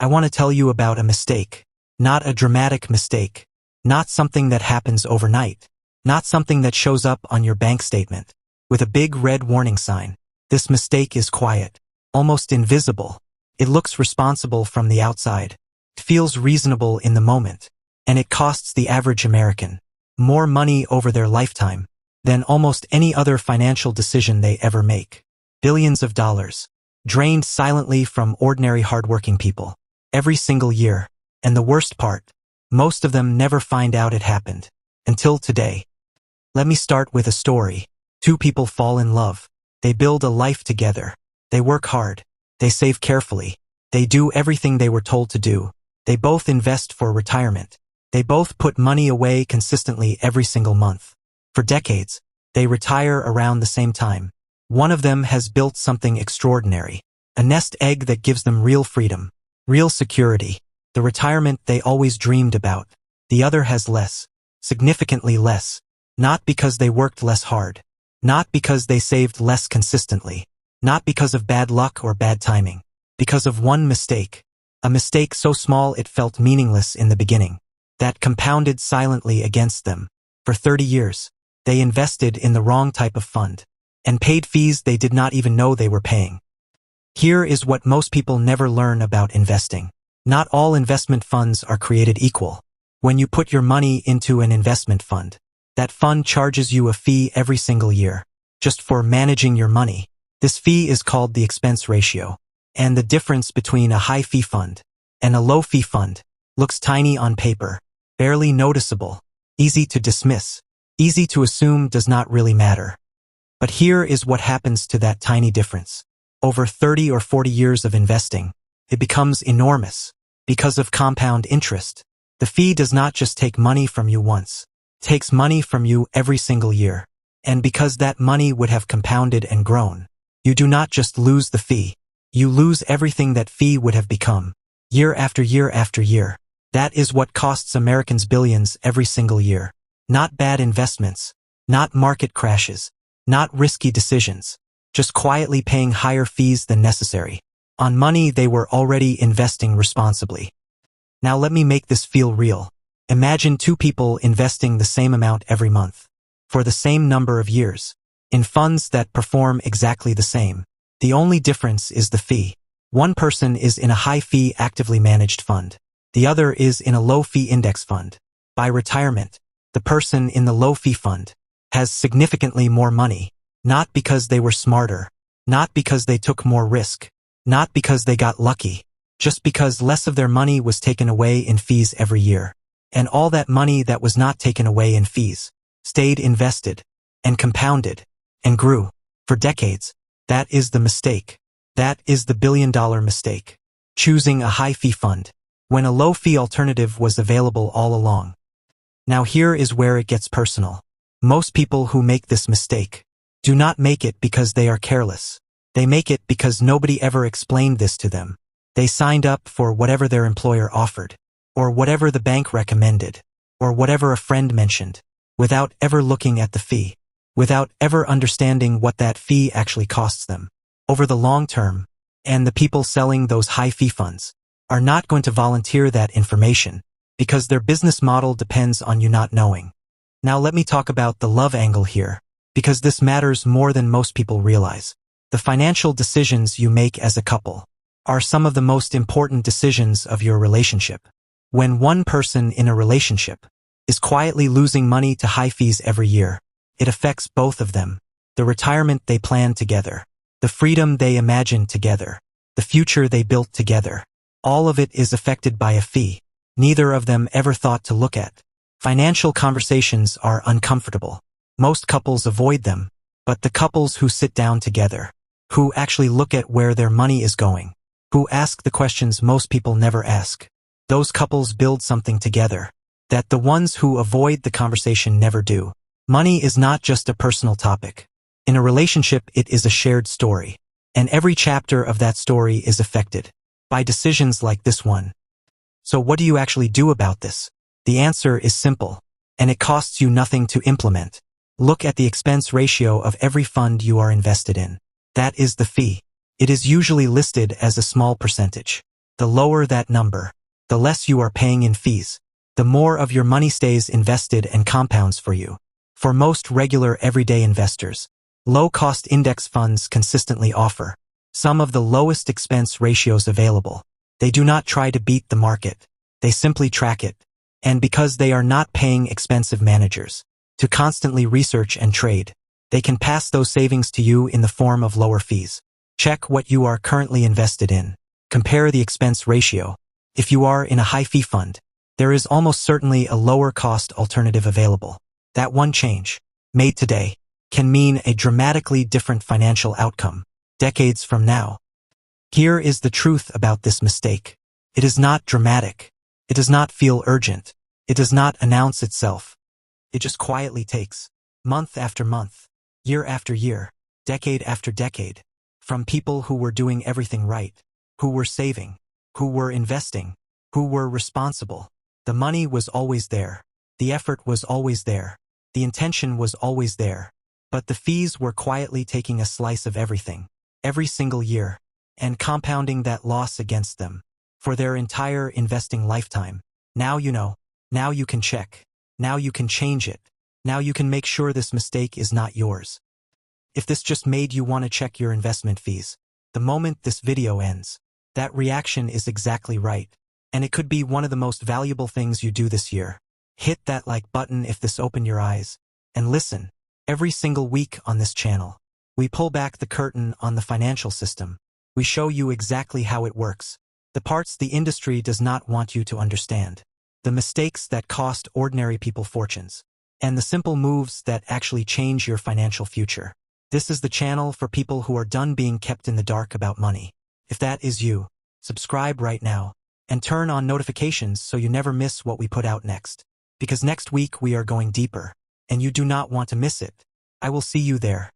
I want to tell you about a mistake. Not a dramatic mistake. Not something that happens overnight. Not something that shows up on your bank statement with a big red warning sign. This mistake is quiet, almost invisible. It looks responsible from the outside. It feels reasonable in the moment. And it costs the average American more money over their lifetime than almost any other financial decision they ever make. Billions of dollars, drained silently from ordinary hardworking people, every single year. And the worst part, most of them never find out it happened. Until today. Let me start with a story. Two people fall in love. They build a life together. They work hard. They save carefully. They do everything they were told to do. They both invest for retirement. They both put money away consistently every single month. For decades, they retire around the same time. One of them has built something extraordinary. A nest egg that gives them real freedom, real security, the retirement they always dreamed about. The other has less, significantly less. Not because they worked less hard. Not because they saved less consistently. Not because of bad luck or bad timing. Because of one mistake. A mistake so small it felt meaningless in the beginning. That compounded silently against them. For 30 years, they invested in the wrong type of fund. And paid fees they did not even know they were paying. Here is what most people never learn about investing. Not all investment funds are created equal. When you put your money into an investment fund, that fund charges you a fee every single year, just for managing your money. This fee is called the expense ratio. And the difference between a high-fee fund and a low-fee fund looks tiny on paper, barely noticeable, easy to dismiss, easy to assume does not really matter. But here is what happens to that tiny difference. Over 30 or 40 years of investing, it becomes enormous. Because of compound interest, the fee does not just take money from you once. It takes money from you every single year. And because that money would have compounded and grown, you do not just lose the fee. You lose everything that fee would have become, year after year after year. That is what costs Americans billions every single year. Not bad investments, not market crashes, not risky decisions, just quietly paying higher fees than necessary, on money they were already investing responsibly. Now let me make this feel real. Imagine two people investing the same amount every month, for the same number of years, in funds that perform exactly the same. The only difference is the fee. One person is in a high-fee actively managed fund. The other is in a low-fee index fund. By retirement, the person in the low-fee fund has significantly more money, not because they were smarter, not because they took more risk, not because they got lucky, just because less of their money was taken away in fees every year. And all that money that was not taken away in fees stayed invested and compounded and grew for decades. That is the mistake. That is the billion-dollar mistake. Choosing a high-fee fund when a low-fee alternative was available all along. Now here is where it gets personal. Most people who make this mistake do not make it because they are careless. They make it because nobody ever explained this to them. They signed up for whatever their employer offered, or whatever the bank recommended, or whatever a friend mentioned, without ever looking at the fee, without ever understanding what that fee actually costs them over the long term. And the people selling those high-fee funds are not going to volunteer that information because their business model depends on you not knowing. Now let me talk about the love angle here, because this matters more than most people realize. The financial decisions you make as a couple are some of the most important decisions of your relationship. When one person in a relationship is quietly losing money to high fees every year, it affects both of them. The retirement they plan together, the freedom they imagine together, the future they built together. All of it is affected by a fee neither of them ever thought to look at. Financial conversations are uncomfortable. Most couples avoid them, but the couples who sit down together, who actually look at where their money is going, who ask the questions most people never ask, those couples build something together that the ones who avoid the conversation never do. Money is not just a personal topic. In a relationship, it is a shared story, and every chapter of that story is affected by decisions like this one. So what do you actually do about this? The answer is simple, and it costs you nothing to implement. Look at the expense ratio of every fund you are invested in. That is the fee. It is usually listed as a small percentage. The lower that number, the less you are paying in fees. The more of your money stays invested and compounds for you. For most regular everyday investors, low-cost index funds consistently offer some of the lowest expense ratios available. They do not try to beat the market. They simply track it. And because they are not paying expensive managers to constantly research and trade, they can pass those savings to you in the form of lower fees. Check what you are currently invested in. Compare the expense ratio. If you are in a high-fee fund, there is almost certainly a lower-cost alternative available. That one change, made today, can mean a dramatically different financial outcome decades from now. Here is the truth about this mistake. It is not dramatic. It does not feel urgent. It does not announce itself. It just quietly takes, month after month, year after year, decade after decade, from people who were doing everything right, who were saving, who were investing, who were responsible. The money was always there. The effort was always there. The intention was always there. But the fees were quietly taking a slice of everything, every single year, and compounding that loss against them for their entire investing lifetime. Now you know. Now you can check. Now you can change it. Now you can make sure this mistake is not yours. If this just made you want to check your investment fees the moment this video ends, that reaction is exactly right. And it could be one of the most valuable things you do this year. Hit that like button if this opened your eyes. And listen, every single week on this channel, we pull back the curtain on the financial system. We show you exactly how it works. The parts the industry does not want you to understand. The mistakes that cost ordinary people fortunes. And the simple moves that actually change your financial future. This is the channel for people who are done being kept in the dark about money. If that is you, subscribe right now. And turn on notifications so you never miss what we put out next. Because next week we are going deeper, and you do not want to miss it. I will see you there.